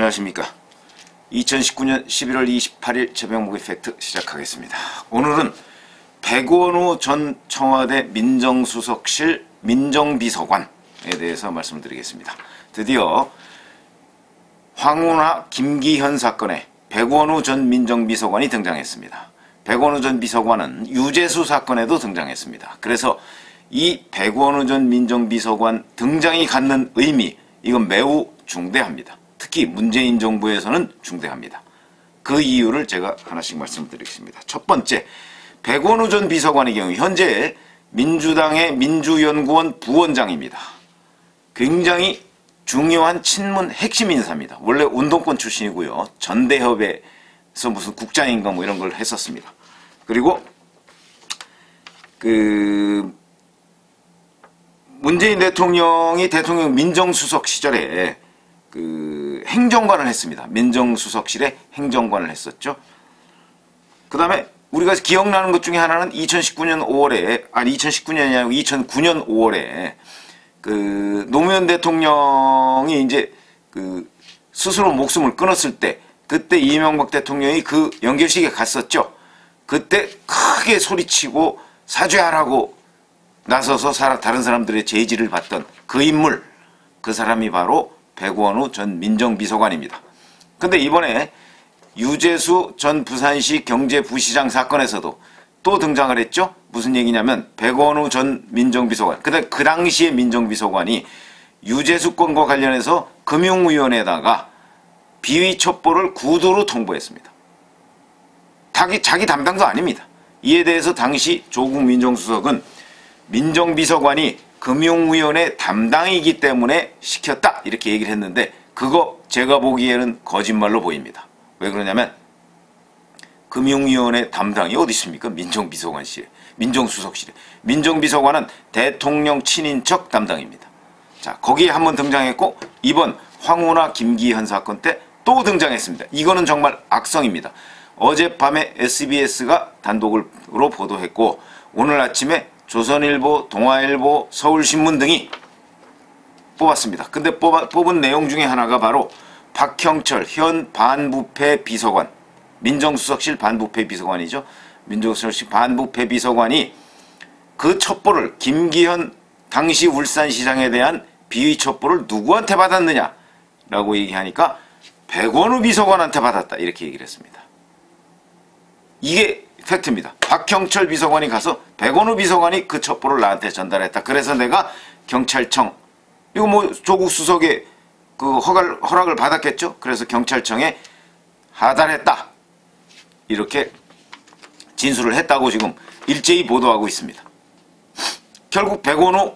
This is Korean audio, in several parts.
안녕하십니까. 2019년 11월 28일 최병목의 팩트 시작하겠습니다. 오늘은 백원우 전 청와대 민정수석실 민정비서관에 대해서 말씀을 드리겠습니다. 드디어 황운하 김기현 사건에 백원우 전 민정비서관이 등장했습니다. 백원우 전 비서관은 유재수 사건에도 등장했습니다. 그래서 이 백원우 전 민정비서관 등장이 갖는 의미, 이건 매우 중대합니다. 특히 문재인 정부에서는 중대합니다. 그 이유를 제가 하나씩 말씀드리겠습니다. 첫 번째, 백원우 전 비서관의 경우 현재 민주당의 민주연구원 부원장입니다. 굉장히 중요한 친문 핵심 인사입니다. 원래 운동권 출신이고요. 전대협에서 무슨 국장인가 뭐 이런 걸 했었습니다. 그리고 문재인 대통령이 대통령 민정수석 시절에 행정관을 했습니다. 민정수석실에 행정관을 했었죠. 그 다음에 우리가 기억나는 것 중에 하나는 2019년 5월에, 아니 2019년이 아니고 2009년 5월에 노무현 대통령이 이제 스스로 목숨을 끊었을 때, 그때 이명박 대통령이 그 연결식에 갔었죠. 그때 크게 소리치고 사죄하라고 나서서 다른 사람들의 제지를 받던 그 인물, 그 사람이 바로 백원우 전 민정비서관입니다. 근데 이번에 유재수 전 부산시 경제부시장 사건에서도 또 등장을 했죠. 무슨 얘기냐면 백원우 전 민정비서관, 그 당시의 민정비서관이 유재수 건과 관련해서 금융위원회에다가 비위 첩보를 구두로 통보했습니다. 자기 담당도 아닙니다. 이에 대해서 당시 조국 민정수석은 민정비서관이 금융위원회 담당이기 때문에 시켰다 이렇게 얘기를 했는데, 그거 제가 보기에는 거짓말로 보입니다. 왜 그러냐면 금융위원회 담당이 어디 있습니까? 민정비서관실에, 민정수석실에. 민정비서관은 대통령 친인척 담당입니다. 자, 거기에 한번 등장했고, 이번 황운하 김기현 사건 때 또 등장했습니다. 이거는 정말 악성입니다. 어젯밤에 SBS가 단독으로 보도했고, 오늘 아침에 조선일보, 동아일보, 서울신문 등이 뽑았습니다. 근데 뽑은 내용 중에 하나가 바로 박형철 현 반부패 비서관, 민정수석실 반부패 비서관이죠. 민정수석실 반부패 비서관이 그 첩보를, 김기현 당시 울산시장에 대한 비위 첩보를 누구한테 받았느냐라고 얘기하니까 백원우 비서관한테 받았다 이렇게 얘기를 했습니다. 이게 팩트입니다. 박형철 비서관이 가서 백원우 비서관이 그 첩보를 나한테 전달했다. 그래서 내가 경찰청, 이거 뭐 조국 수석의 허락을 받았겠죠. 그래서 경찰청에 하달했다. 이렇게 진술을 했다고 지금 일제히 보도하고 있습니다. 결국 백원우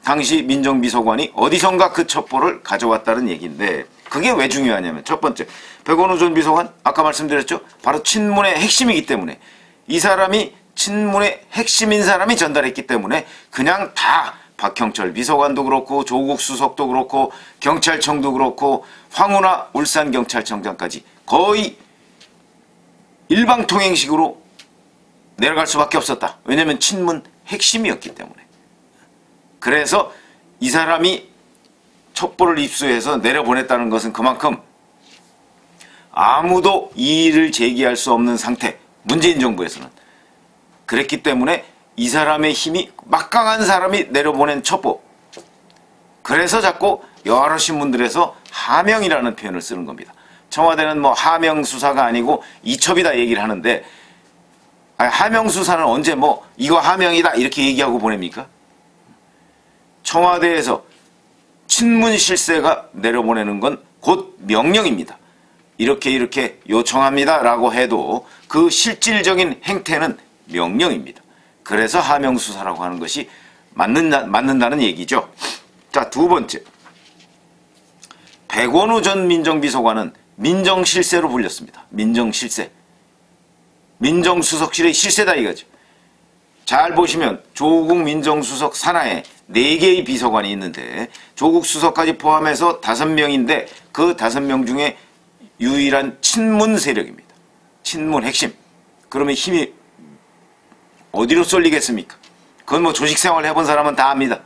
당시 민정비서관이 어디선가 그 첩보를 가져왔다는 얘기인데, 그게 왜 중요하냐면, 첫 번째, 백원우 전 비서관, 아까 말씀드렸죠. 바로 친문의 핵심이기 때문에, 이 사람이 친문의 핵심인 사람이 전달했기 때문에 그냥 다 박형철 비서관도 그렇고 조국 수석도 그렇고 경찰청도 그렇고 황운하 울산경찰청장까지 거의 일방통행식으로 내려갈 수밖에 없었다. 왜냐하면 친문 핵심이었기 때문에. 그래서 이 사람이 첩보를 입수해서 내려보냈다는 것은 그만큼 아무도 이의를 제기할 수 없는 상태, 문재인 정부에서는. 그랬기 때문에 이 사람의 힘이, 막강한 사람이 내려보낸 첩보, 그래서 자꾸 여러 신문들에서 하명이라는 표현을 쓰는 겁니다. 청와대는 뭐 하명수사가 아니고 이첩이다 얘기를 하는데, 하명수사는 언제 뭐 이거 하명이다 이렇게 얘기하고 보냅니까? 청와대에서 친문 실세가 내려보내는 건 곧 명령입니다. 이렇게 요청합니다 라고 해도 그 실질적인 행태는 명령입니다. 그래서 하명수사라고 하는 것이 맞는다는 얘기죠. 자, 두 번째, 백원우 전 민정비서관은 민정실세로 불렸습니다. 민정실세, 민정수석실의 실세다 이거죠. 잘 보시면 조국 민정수석 산하에 4개의 비서관이 있는데 조국 수석까지 포함해서 5명인데 그 5명 중에 유일한 친문 세력입니다. 친문 핵심. 그러면 힘이 어디로 쏠리겠습니까? 그건 뭐 조직생활 해본 사람은 다 압니다.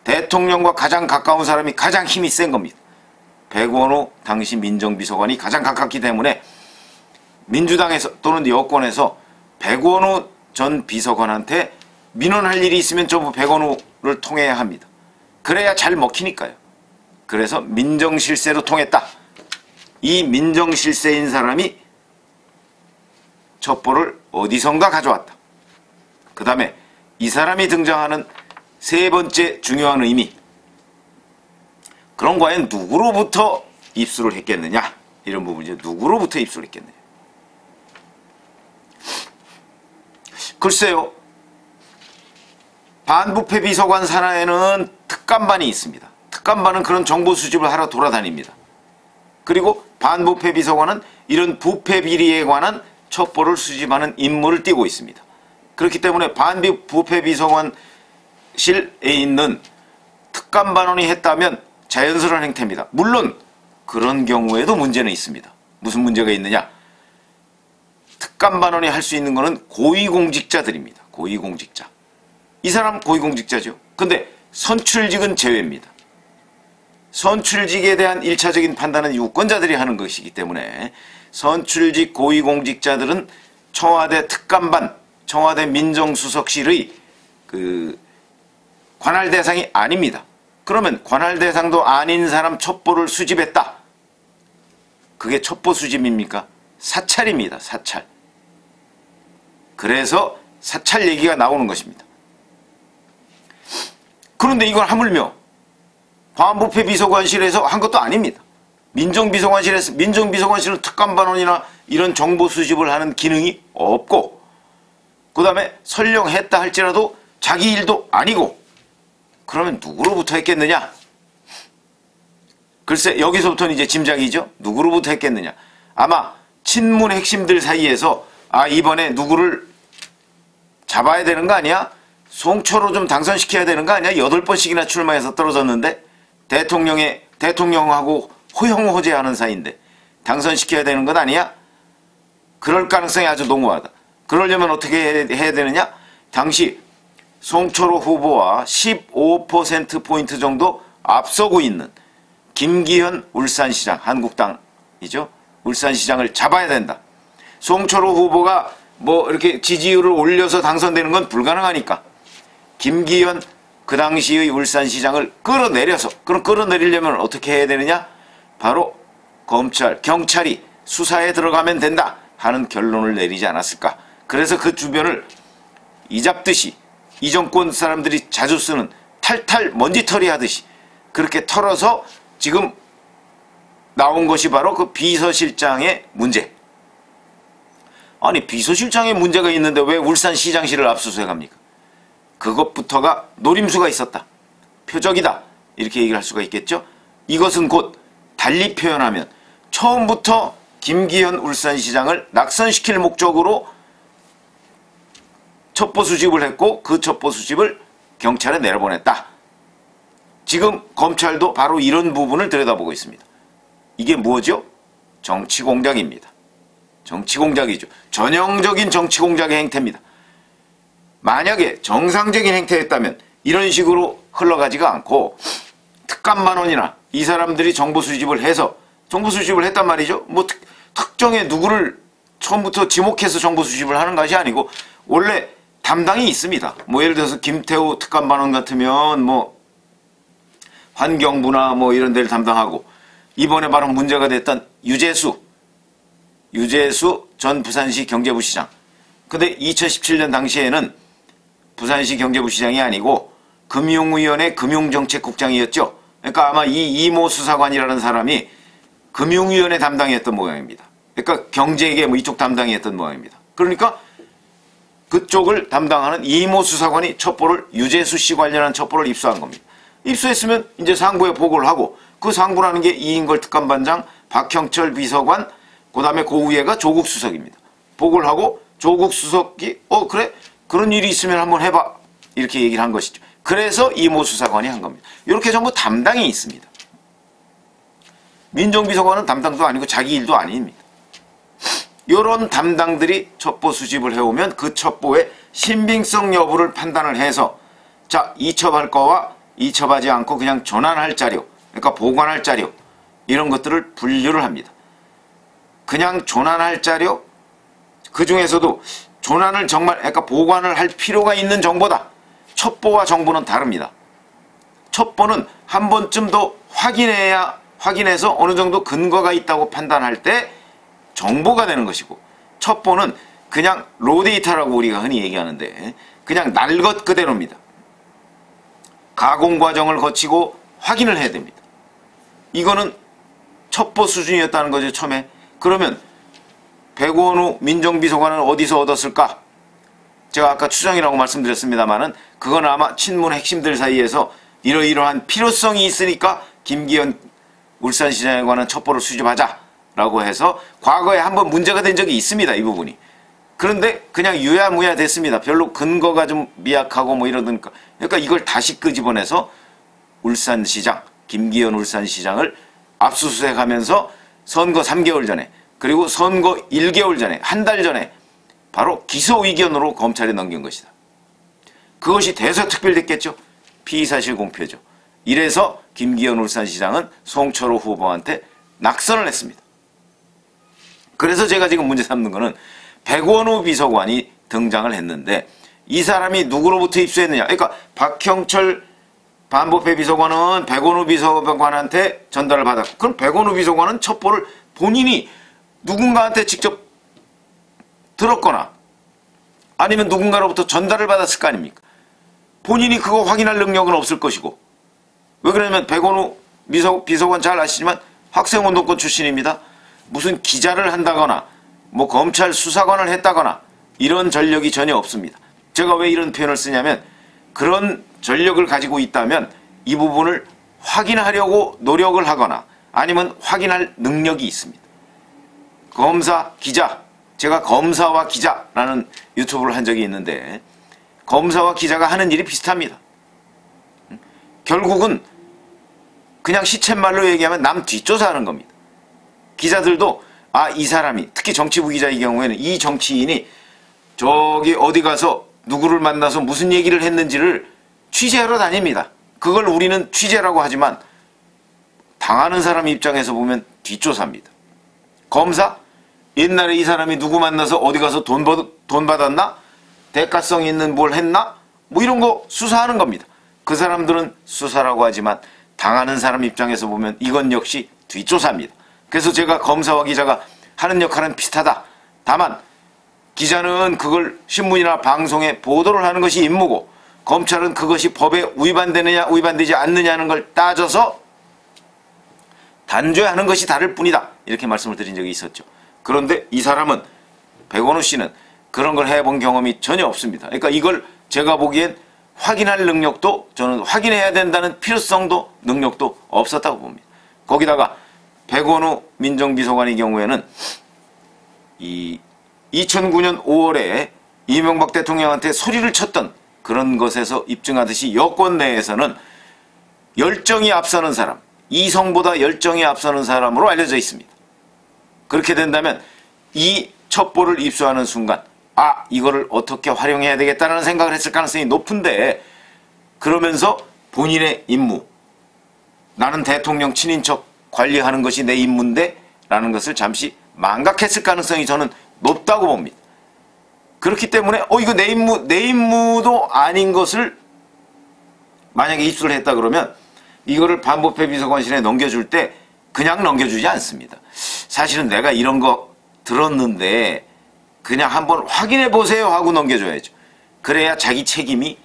대통령과 가장 가까운 사람이 가장 힘이 센 겁니다. 백원호 당시 민정비서관이 가장 가깝기 때문에 민주당에서 또는 여권에서 백원호 전 비서관한테 민원할 일이 있으면 전부 백원호를 통해야 합니다. 그래야 잘 먹히니까요. 그래서 민정실세로 통했다. 이 민정실세인 사람이 첩보를 어디선가 가져왔다. 그 다음에 이 사람이 등장하는 세 번째 중요한 의미, 그럼 과연 누구로부터 입수를 했겠느냐, 이런 부분이죠. 누구로부터 입수를 했겠느냐. 글쎄요, 반부패 비서관 산하에는 특감반이 있습니다. 특감반은 그런 정보 수집을 하러 돌아다닙니다. 그리고 반부패 비서관은 이런 부패 비리에 관한 첩보를 수집하는 임무를 띠고 있습니다. 그렇기 때문에 반부패 비서관실에 있는 특감반원이 했다면 자연스러운 행태입니다. 물론 그런 경우에도 문제는 있습니다. 무슨 문제가 있느냐? 특감반원이 할 수 있는 것은 고위공직자들입니다. 고위공직자. 이 사람 고위공직자죠. 근데 선출직은 제외입니다. 선출직에 대한 1차적인 판단은 유권자들이 하는 것이기 때문에 선출직 고위공직자들은 청와대 특감반, 청와대 민정수석실의 관할 대상이 아닙니다. 그러면 관할 대상도 아닌 사람 첩보를 수집했다. 그게 첩보 수집입니까? 사찰입니다. 사찰. 그래서 사찰 얘기가 나오는 것입니다. 그런데 이건 하물며 반부패 비서관실에서 한 것도 아닙니다. 민정비서관실은 특감반원이나 이런 정보 수집을 하는 기능이 없고, 그 다음에 설령 했다 할지라도 자기 일도 아니고, 그러면 누구로부터 했겠느냐? 글쎄, 여기서부터는 이제 짐작이죠. 누구로부터 했겠느냐? 아마 친문 핵심들 사이에서 이번에 누구를 잡아야 되는 거 아니야? 송초로 좀 당선시켜야 되는 거 아니야? 8번씩이나 출마해서 떨어졌는데 대통령하고 호영호재하는 사이인데 당선시켜야 되는 것 아니야? 그럴 가능성이 아주 농후하다. 그러려면 어떻게 해야 되느냐? 당시 송초로 후보와 15%포인트 정도 앞서고 있는 김기현 울산시장, 한국당이죠. 울산시장을 잡아야 된다. 송초로 후보가 뭐 이렇게 지지율을 올려서 당선되는 건 불가능하니까 김기현 그 당시의 울산시장을 끌어내려서, 그럼 끌어내리려면 어떻게 해야 되느냐? 바로 경찰이 수사에 들어가면 된다 하는 결론을 내리지 않았을까. 그래서 그 주변을 이잡듯이 이 정권 사람들이 자주 쓰는 탈탈 먼지털이 하듯이 그렇게 털어서 지금 나온 것이 바로 그 비서실장의 문제. 아니, 비서실장에 문제가 있는데 왜 울산시장실을 압수수색합니까? 그것부터가 노림수가 있었다. 표적이다. 이렇게 얘기를 할 수가 있겠죠. 이것은 곧 달리 표현하면 처음부터 김기현 울산시장을 낙선시킬 목적으로 첩보 수집을 했고 그 첩보 수집을 경찰에 내려보냈다. 지금 검찰도 바로 이런 부분을 들여다보고 있습니다. 이게 뭐죠? 정치공작입니다. 정치공작이죠. 전형적인 정치공작의 행태입니다. 만약에 정상적인 행태였다면 이런 식으로 흘러가지가 않고 특감반원이나 이 사람들이 정보 수집을 해서 정보 수집을 했단 말이죠. 뭐 특정의 누구를 처음부터 지목해서 정보 수집을 하는 것이 아니고 원래 담당이 있습니다. 뭐 예를 들어서 김태우 특감반원 같으면 뭐 환경부나 뭐 이런 데를 담당하고, 이번에 바로 문제가 됐던 유재수 전 부산시 경제부 시장. 근데 2017년 당시에는 부산시 경제부 시장이 아니고 금융위원회 금융정책국장이었죠. 그러니까 아마 이 이모 수사관이라는 사람이 금융위원회 담당이었던 모양입니다. 그러니까 경제계 뭐 이쪽 담당이었던 모양입니다. 그러니까 그쪽을 담당하는 이모 수사관이 첩보를, 유재수 씨 관련한 첩보를 입수한 겁니다. 입수했으면 이제 상부에 보고를 하고, 그 상부라는 게 이인걸 특감반장, 박형철 비서관, 그 다음에 그 위에가 조국 수석입니다. 보고를 하고 조국 수석이 그래? 그런 일이 있으면 한번 해봐. 이렇게 얘기를 한 것이죠. 그래서 이모 수사관이 한 겁니다. 이렇게 전부 담당이 있습니다. 민정비서관은 담당도 아니고 자기 일도 아닙니다. 이런 담당들이 첩보 수집을 해오면 그 첩보의 신빙성 여부를 판단을 해서 자, 이첩할 거와 이첩하지 않고 그냥 전환할 자료, 그러니까 보관할 자료, 이런 것들을 분류를 합니다. 그냥 조난할 자료, 그 중에서도 조난을 정말 그러니까 보관을 할 필요가 있는 정보다. 첩보와 정보는 다릅니다. 첩보는 한 번쯤 더 확인해서 어느 정도 근거가 있다고 판단할 때 정보가 되는 것이고, 첩보는 그냥 로데이터라고 우리가 흔히 얘기하는데 그냥 날 것 그대로입니다. 가공 과정을 거치고 확인을 해야 됩니다. 이거는 첩보 수준이었다는 거죠, 처음에. 그러면 백원우 민정비서관은 어디서 얻었을까? 제가 아까 추정이라고 말씀드렸습니다만은 그건 아마 친문 핵심들 사이에서 이러이러한 필요성이 있으니까 김기현 울산시장에 관한 첩보를 수집하자라고 해서 과거에 한번 문제가 된 적이 있습니다, 이 부분이. 그런데 그냥 유야무야 됐습니다. 별로 근거가 좀 미약하고 뭐 이러니까. 그러니까 이걸 다시 끄집어내서 울산시장, 김기현 울산시장을 압수수색하면서 선거 3개월 전에, 그리고 선거 1개월 전에, 한 달 전에 바로 기소 의견으로 검찰에 넘긴 것이다. 그것이 대서특별됐겠죠. 피의사실 공표죠. 이래서 김기현 울산시장은 송철호 후보한테 낙선을 했습니다. 그래서 제가 지금 문제 삼는 거는 백원우 비서관이 등장을 했는데 이 사람이 누구로부터 입수했느냐. 그러니까 박형철 반부패 비서관은 백원우 비서관한테 전달을 받았고, 그럼 백원우 비서관은 첩보를 본인이 누군가한테 직접 들었거나 아니면 누군가로부터 전달을 받았을 거 아닙니까? 본인이 그거 확인할 능력은 없을 것이고. 왜 그러냐면 백원우 비서관 잘 아시지만 학생운동권 출신입니다. 무슨 기자를 한다거나 뭐 검찰 수사관을 했다거나 이런 전력이 전혀 없습니다. 제가 왜 이런 표현을 쓰냐면 그런 전력을 가지고 있다면 이 부분을 확인하려고 노력을 하거나 아니면 확인할 능력이 있습니다. 검사, 기자, 제가 검사와 기자라는 유튜브를 한 적이 있는데 검사와 기자가 하는 일이 비슷합니다. 결국은 그냥 시쳇말로 얘기하면 남 뒷조사하는 겁니다. 기자들도 이 사람이, 특히 정치부 기자의 경우에는 이 정치인이 저기 어디 가서 누구를 만나서 무슨 얘기를 했는지를 취재하러 다닙니다. 그걸 우리는 취재라고 하지만 당하는 사람 입장에서 보면 뒷조사입니다. 검사? 옛날에 이 사람이 누구 만나서 어디 가서 돈 받았나? 대가성 있는 뭘 했나? 뭐 이런 거 수사하는 겁니다. 그 사람들은 수사라고 하지만 당하는 사람 입장에서 보면 이건 역시 뒷조사입니다. 그래서 제가 검사와 기자가 하는 역할은 비슷하다. 다만 기자는 그걸 신문이나 방송에 보도를 하는 것이 임무고 검찰은 그것이 법에 위반되느냐 위반되지 않느냐는 걸 따져서 단죄하는 것이 다를 뿐이다. 이렇게 말씀을 드린 적이 있었죠. 그런데 이 사람은, 백원우 씨는 그런 걸 해본 경험이 전혀 없습니다. 그러니까 이걸 제가 보기엔 확인할 능력도, 저는 확인해야 된다는 필요성도 능력도 없었다고 봅니다. 거기다가 백원우 민정비서관의 경우에는 이 2009년 5월에 이명박 대통령한테 소리를 쳤던 그런 것에서 입증하듯이 여권 내에서는 열정이 앞서는 사람, 이성보다 열정이 앞서는 사람으로 알려져 있습니다. 그렇게 된다면 이 첩보를 입수하는 순간 이거를 어떻게 활용해야 되겠다는 생각을 했을 가능성이 높은데, 그러면서 본인의 임무, 나는 대통령 친인척 관리하는 것이 내 임무인데 라는 것을 잠시 망각했을 가능성이 저는 높다고 봅니다. 그렇기 때문에 이거 내 임무도 아닌 것을 만약에 입수를 했다 그러면 이거를 반부패 비서관실에 넘겨줄 때 그냥 넘겨주지 않습니다. 사실은 내가 이런 거 들었는데 그냥 한번 확인해 보세요 하고 넘겨줘야죠. 그래야 자기 책임을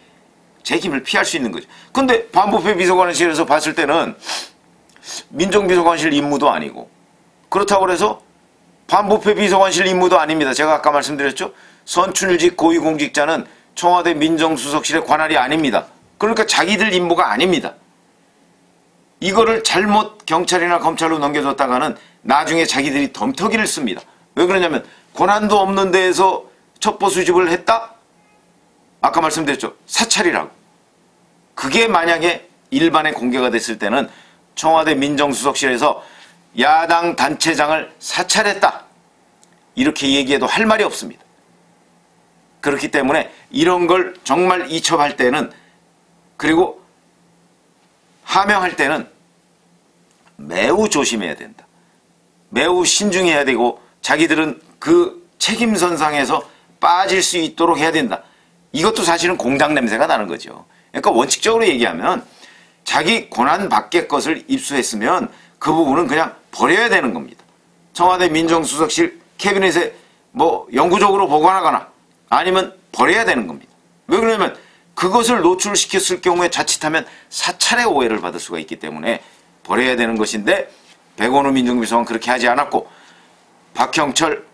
피할 수 있는 거죠. 근데 반부패 비서관실에서 봤을 때는 민정비서관실 임무도 아니고, 그렇다고 해서 반부패 비서관실 임무도 아닙니다. 제가 아까 말씀드렸죠. 선출직 고위공직자는 청와대 민정수석실의 관할이 아닙니다. 그러니까 자기들 임무가 아닙니다. 이거를 잘못 경찰이나 검찰로 넘겨줬다가는 나중에 자기들이 덤터기를 씁니다. 왜 그러냐면 권한도 없는 데에서 첩보 수집을 했다? 아까 말씀드렸죠. 사찰이라고. 그게 만약에 일반에 공개가 됐을 때는 청와대 민정수석실에서 야당 단체장을 사찰했다, 이렇게 얘기해도 할 말이 없습니다. 그렇기 때문에 이런 걸 정말 이첩할 때는, 그리고 하명할 때는 매우 조심해야 된다. 매우 신중해야 되고 자기들은 그 책임선상에서 빠질 수 있도록 해야 된다. 이것도 사실은 공작 냄새가 나는 거죠. 그러니까 원칙적으로 얘기하면 자기 권한 밖의 것을 입수했으면 그 부분은 그냥 버려야 되는 겁니다. 청와대 민정수석실 캐비넷에 뭐 영구적으로 보관하거나 아니면 버려야 되는 겁니다. 왜 그러냐면 그것을 노출시켰을 경우에 자칫하면 사찰의 오해를 받을 수가 있기 때문에 버려야 되는 것인데 백원우 민정비서관 그렇게 하지 않았고 박형철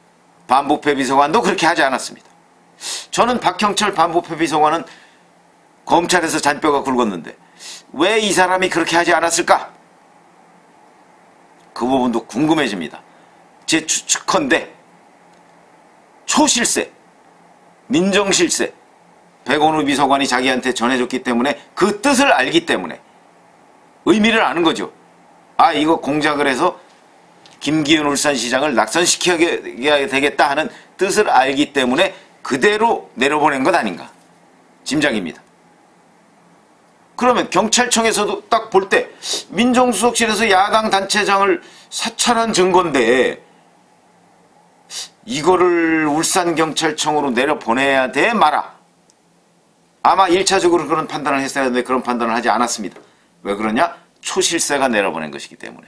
반부패 비서관도 그렇게 하지 않았습니다. 저는 박형철 반부패 비서관은 검찰에서 잔뼈가 굵었는데 왜 이 사람이 그렇게 하지 않았을까? 그 부분도 궁금해집니다. 제 추측컨대 초실세, 민정실세 백원우 비서관이 자기한테 전해줬기 때문에 그 뜻을 알기 때문에 의미를 아는 거죠. 아, 이거 공작을 해서 김기현 울산시장을 낙선시켜야 되겠다 하는 뜻을 알기 때문에 그대로 내려보낸 것 아닌가 짐작입니다. 그러면 경찰청에서도 딱 볼 때 민정수석실에서 야당 단체장을 사찰한 증거인데 이거를 울산경찰청으로 내려보내야 돼 마라. 아마 1차적으로 그런 판단을 했어야 하는데 그런 판단을 하지 않았습니다. 왜 그러냐? 초실세가 내려보낸 것이기 때문에.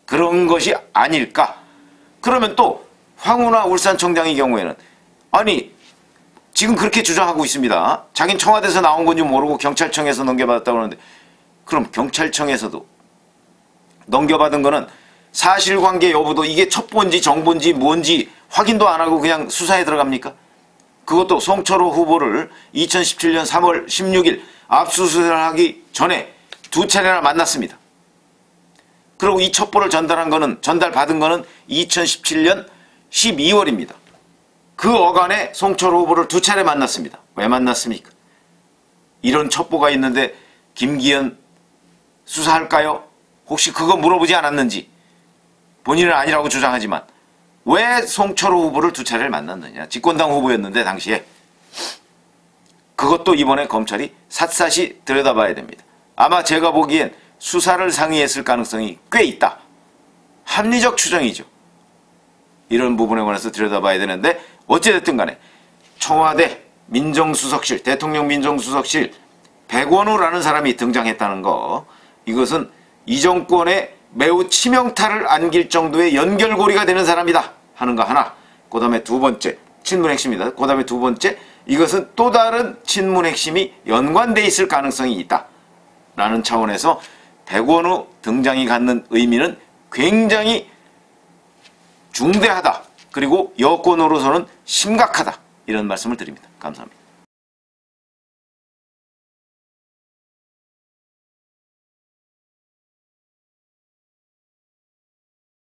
그런 것이 아닐까? 그러면 또 황운하 울산청장의 경우에는 아니 지금 그렇게 주장하고 있습니다. 자긴 청와대에서 나온 건지 모르고 경찰청에서 넘겨받았다고 하는데 그럼 경찰청에서도 넘겨받은 거는 사실관계 여부도 이게 첩보인지 정보인지 뭔지 확인도 안 하고 그냥 수사에 들어갑니까? 그것도 송철호 후보를 2017년 3월 16일 압수수색하기 전에 2차례나 만났습니다. 그리고 이 첩보를 전달받은 거는 2017년 12월입니다. 그 어간에 송철호 후보를 2차례 만났습니다. 왜 만났습니까? 이런 첩보가 있는데 김기현 수사할까요? 혹시 그거 물어보지 않았는지. 본인은 아니라고 주장하지만 왜 송철호 후보를 2차례를 만났느냐. 집권당 후보였는데 당시에. 그것도 이번에 검찰이 샅샅이 들여다봐야 됩니다. 아마 제가 보기엔 수사를 상의했을 가능성이 꽤 있다. 합리적 추정이죠. 이런 부분에 관해서 들여다봐야 되는데 어찌됐든 간에 청와대 민정수석실, 대통령 민정수석실 백원우라는 사람이 등장했다는 거, 이것은 이 정권에 매우 치명타를 안길 정도의 연결고리가 되는 사람이다 하는 거 하나. 그 다음에 두 번째, 친문 핵심이다. 그 다음에 두 번째, 이것은 또 다른 친문 핵심이 연관돼 있을 가능성이 있다 라는 차원에서 백원우 등장이 갖는 의미는 굉장히 중대하다. 그리고 여권으로서는 심각하다. 이런 말씀을 드립니다. 감사합니다.